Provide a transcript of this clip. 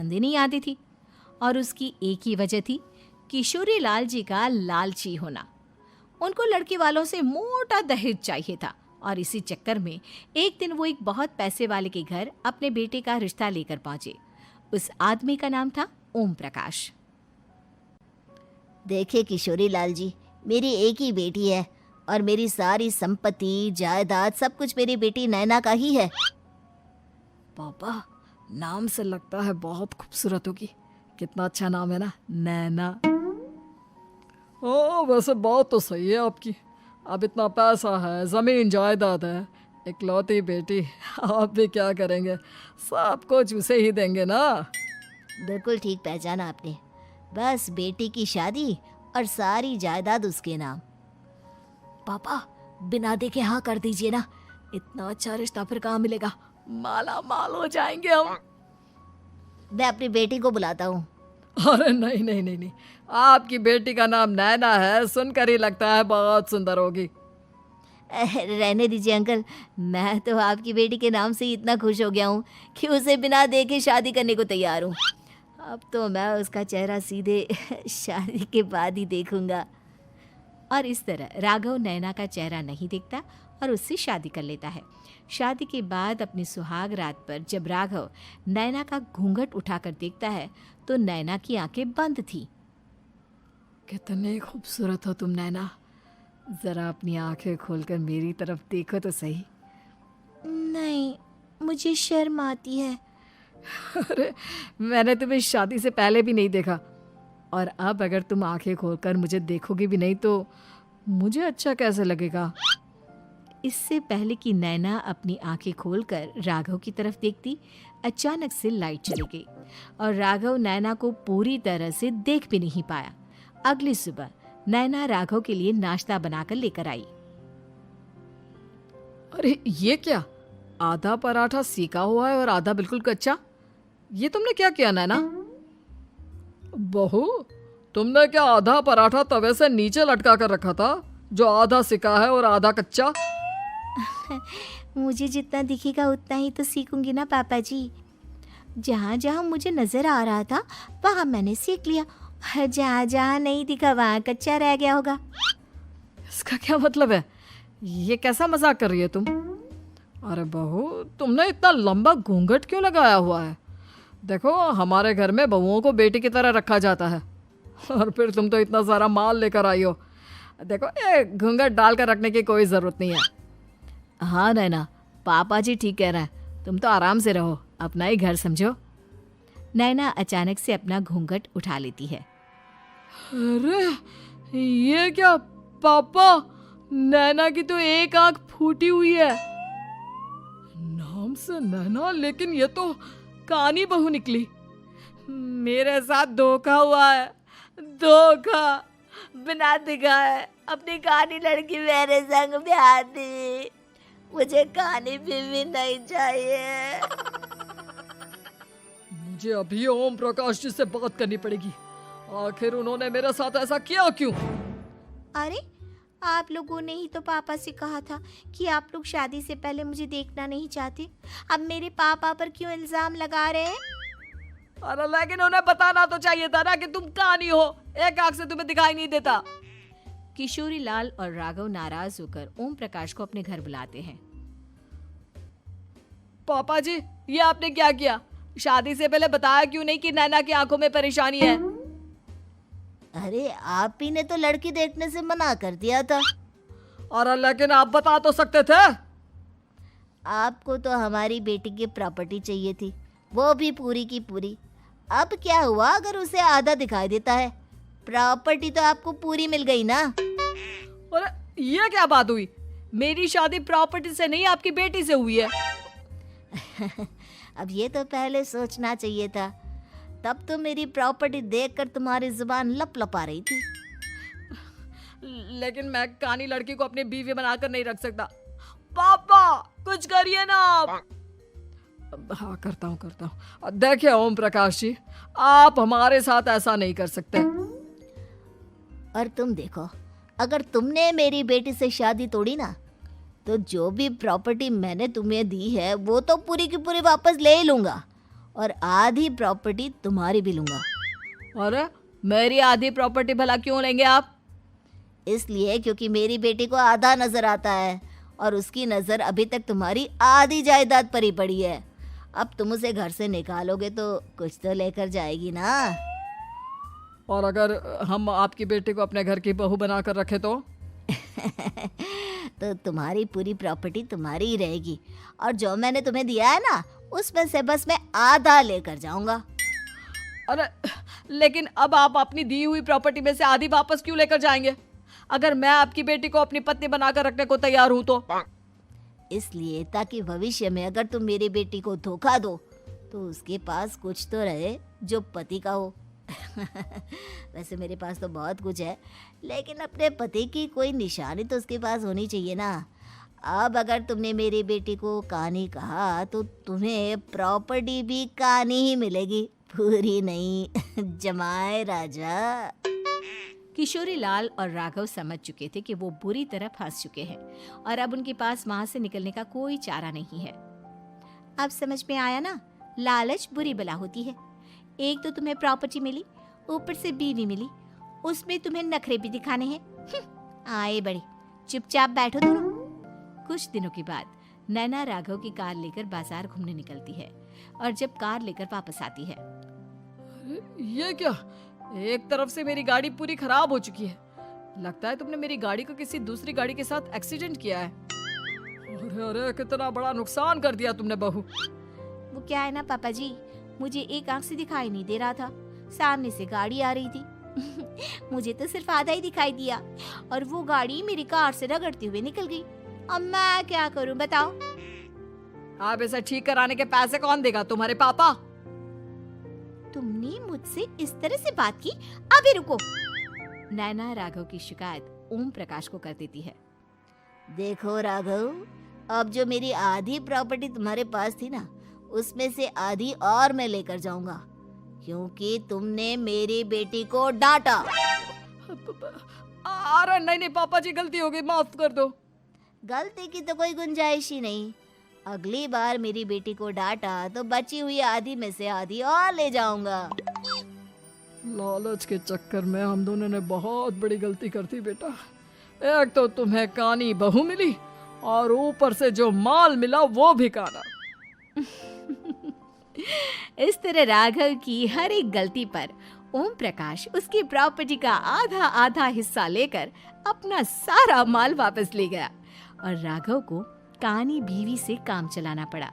पसंद ही नहीं आती थी और उसकी एक ही वजह थी किशोरी लाल जी का लालची होना। उनको लड़के वालों से मोटा दहेज चाहिए था और इसी चक्कर में एक दिन वो एक बहुत पैसे वाले के घर अपने बेटे का रिश्ता लेकर पहुंचे। उस आदमी का नाम था ओम प्रकाश। देखिए किशोरी लाल जी, मेरी एक ही बेटी है और मेरी सारी संपत्ति जायदाद सब कुछ मेरी बेटी नैना का ही है। पापा, नाम से लगता है बहुत खूबसूरत होगी। कितना अच्छा नाम है ना, नैना। ओ, वैसे बात तो सही है आपकी। अब इतना पैसा है, ज़मीन जायदाद है, इकलौती बेटी, आप भी क्या करेंगे? सब कुछ उसे ही देंगे ना। बिल्कुल ठीक पहचाना आपने। बस बेटी की शादी और सारी जायदाद उसके नाम। पापा, बिना देखे हाँ कर दीजिए ना। इतना अच्छा रिश्ता फिर कहाँ मिलेगा? माला माल हो जाएंगे हम। मैं अपनी बेटी को बुलाता हूँ। अरे नहीं नहीं नहीं नहीं, आपकी बेटी का नाम नैना है, सुनकर ही लगता है बहुत सुंदर होगी। रहने दीजिए अंकल, मैं तो आपकी बेटी के नाम से ही इतना खुश हो गया हूँ कि उसे बिना देखे शादी करने को तैयार हूँ। अब तो मैं उसका चेहरा सीधे शादी के बाद ही देखूंगा। और इस तरह राघव नैना का चेहरा नहीं देखता और उससे शादी कर लेता है। शादी के बाद अपनी सुहाग रात पर जब राघव नैना का घूंघट उठाकर देखता है तो नैना की आंखें बंद थी। कितनी खूबसूरत हो तुम नैना, जरा अपनी आंखें खोलकर मेरी तरफ देखो तो सही। नहीं, मुझे शर्म आती है। अरे, मैंने तुम्हें शादी से पहले भी नहीं देखा और अब अगर तुम आंखें खोलकर मुझे देखोगी भी नहीं तो मुझे अच्छा कैसे लगेगा? इससे पहले कि नैना अपनी आंखें खोलकर राघव की तरफ देखती, अचानक से लाइट चली गई और राघव नैना को पूरी तरह से देख भी नहीं पाया। अगली सुबह नैना राघव के लिए नाश्ता बनाकर लेकर आई। अरे ये क्या, आधा पराठा सीका हुआ है और आधा बिल्कुल कच्चा। ये तुमने क्या किया नैना? बहू, तुमने क्या आधा पराठा तवे से नीचे लटका कर रखा था जो आधा सिका है और आधा कच्चा? मुझे जितना दिखेगा उतना ही तो सीखूंगी ना पापा जी। जहाँ जहाँ मुझे नजर आ रहा था वहाँ मैंने सीख लिया, जहाँ जहाँ नहीं दिखा वहाँ कच्चा रह गया होगा। इसका क्या मतलब है? ये कैसा मजाक कर रही है तुम? अरे बहू, तुमने इतना लंबा घूंघट क्यों लगाया हुआ है? देखो, हमारे घर में बहुओं को बेटी की तरह रखा जाता है और फिर तुम तो इतना सारा माल लेकर आई हो। देखो, ये घूंघट डालकर रखने की कोई ज़रूरत नहीं है। हाँ नैना, पापा जी ठीक कह रहे हैं, तुम तो आराम से रहो, अपना ही घर समझो। नैना अचानक से अपना घूंघट उठा लेती है। अरे ये क्या पापा, नैना की तो एक आंख फूटी हुई है। नाम से नैना, लेकिन ये तो कानी बहू निकली। मेरे साथ धोखा हुआ है, धोखा। बिना दिखाए अपनी कानी लड़की मेरे संग ब्याह दी। मुझे कानी बीवी नहीं चाहिए। मुझे अभी ओम प्रकाश जी से बात करनी पड़ेगी। आखिर उन्होंने मेरे साथ ऐसा किया क्यों? अरे, आप लोगों ने ही तो पापा से कहा था कि आप लोग शादी से पहले मुझे देखना नहीं चाहते। अब मेरे पापा पर क्यों इल्जाम लगा रहे हैं? अरे लेकिन उन्हें बताना तो चाहिए था ना कि तुम कानी हो, एक आंख से तुम्हें दिखाई नहीं देता। किशोरी लाल और राघव नाराज होकर ओम प्रकाश को अपने घर बुलाते हैं। पापा जी, ये आपने क्या किया? शादी से पहले बताया क्यों नहीं कि नैना की आंखों में परेशानी है? अरे, आप ही ने तो लड़की देखने से मना कर दिया था। अरे लेकिन आप बता तो सकते थे। आपको तो हमारी बेटी की प्रॉपर्टी चाहिए थी, वो भी पूरी की पूरी। अब क्या हुआ अगर उसे आधा दिखाई देता है? प्रॉपर्टी तो आपको पूरी मिल गई ना। अरे ये क्या बात हुई? मेरी शादी प्रॉपर्टी से नहीं, आपकी बेटी से हुई है। अब ये तो पहले सोचना चाहिए था। तब तो मेरी प्रॉपर्टी देखकर तुम्हारी जुबान लप लपा रही थी। लेकिन मैं कानी लड़की को अपनी बीवी बनाकर नहीं रख सकता। पापा, कुछ करिए ना आप। हाँ, करता हूँ। देखिए ओम प्रकाश जी, आप हमारे साथ ऐसा नहीं कर सकते। और तुम देखो, अगर तुमने मेरी बेटी से शादी तोड़ी ना, तो जो भी प्रॉपर्टी मैंने तुम्हें दी है वो तो पूरी की पूरी वापस ले ही लूंगा। और आधी प्रॉपर्टी तुम्हारी भी लूँगा। अरे मेरी आधी प्रॉपर्टी भला क्यों लेंगे आप? इसलिए क्योंकि मेरी बेटी को आधा नजर आता है और उसकी नज़र अभी तक तुम्हारी आधी जायदाद पर ही पड़ी है। अब तुम उसे घर से निकालोगे तो कुछ तो लेकर जाएगी ना। और अगर हम आपकी बेटी को अपने घर की बहू बना कर रखे तो? तो तुम्हारी पूरी प्रॉपर्टी तुम्हारी ही रहेगी और जो मैंने तुम्हें दिया है ना उसमें से बस मैं आधा लेकर जाऊंगा। अरे लेकिन अब आप अपनी दी हुई प्रॉपर्टी में से आधी वापस क्यों लेकर जाएंगे? अगर मैं आपकी बेटी को अपनी पत्नी बनाकर रखने को तैयार हूं तो? इसलिए ताकि भविष्य में अगर तुम मेरी बेटी को धोखा दो तो उसके पास कुछ तो रहे जो पति का हो। वैसे मेरे पास तो बहुत कुछ है, लेकिन अपने पति की कोई निशानी तो उसके पास होनी चाहिए ना। अब अगर तुमने मेरी बेटी को कानी कहा तो तुम्हें प्रॉपर्टी भी कानी ही मिलेगी, पूरी नहीं। जमाए राजा। किशोरी लाल और राघव समझ चुके थे कि वो बुरी तरह फंस चुके हैं और अब उनके पास वहां से निकलने का कोई चारा नहीं है। अब समझ में आया ना, लालच बुरी बला होती है। एक तो तुम्हें प्रॉपर्टी मिली, ऊपर से बीवी मिली, उसमें तुम्हें नखरे भी दिखाने हैं। आए बड़े, चुपचाप बैठो दोनों। कुछ दिनों के बाद नैना राघव की कार लेकर बाजार घूमने निकलती है और जब कार लेकर वापस आती है, ये क्या? एक तरफ से मेरी गाड़ी पूरी खराब हो चुकी है। लगता है तुमने मेरी गाड़ी को किसी दूसरी गाड़ी के साथ एक्सीडेंट किया है। अरे अरे कितना बड़ा नुकसान कर दिया तुमने बहू। वो क्या है ना पापा जी, मुझे एक आंख से दिखाई नहीं दे रहा था, सामने से गाड़ी आ रही थी। मुझे तो सिर्फ आधा ही दिखाई दिया और वो गाड़ी मेरी कार से रगड़ते हुए निकल गई। अब मैं क्या करूं बताओ? आप इसे ठीक कराने के पैसे कौन देगा? तुम्हारे पापा? तुमने मुझसे इस तरह से बात की? अभी रुको। नैना राघव की शिकायत ओम प्रकाश को कर देती है। देखो राघव, अब जो मेरी आधी प्रॉपर्टी तुम्हारे पास थी ना उसमें से आधी और मैं लेकर जाऊंगा, क्योंकि तुमने मेरी बेटी को डांटा। अरे नहीं नहीं पापा जी, गलती हो गई, माफ कर दो। गलती की तो कोई गुंजाइश ही नहीं। अगली बार मेरी बेटी को डांटा तो बची हुई आधी में से आधी और ले जाऊंगा। लालच के चक्कर में हम दोनों ने बहुत बड़ी गलती कर दी बेटा। एक तो तुम्हें कानी बहू मिली और ऊपर से जो माल मिला वो भी काना। इस तरह राघव की हर एक गलती पर ओम प्रकाश उसकी प्रॉपर्टी का आधा आधा हिस्सा लेकर अपना सारा माल वापस ले गया और राघव को कानी बीवी से काम चलाना पड़ा।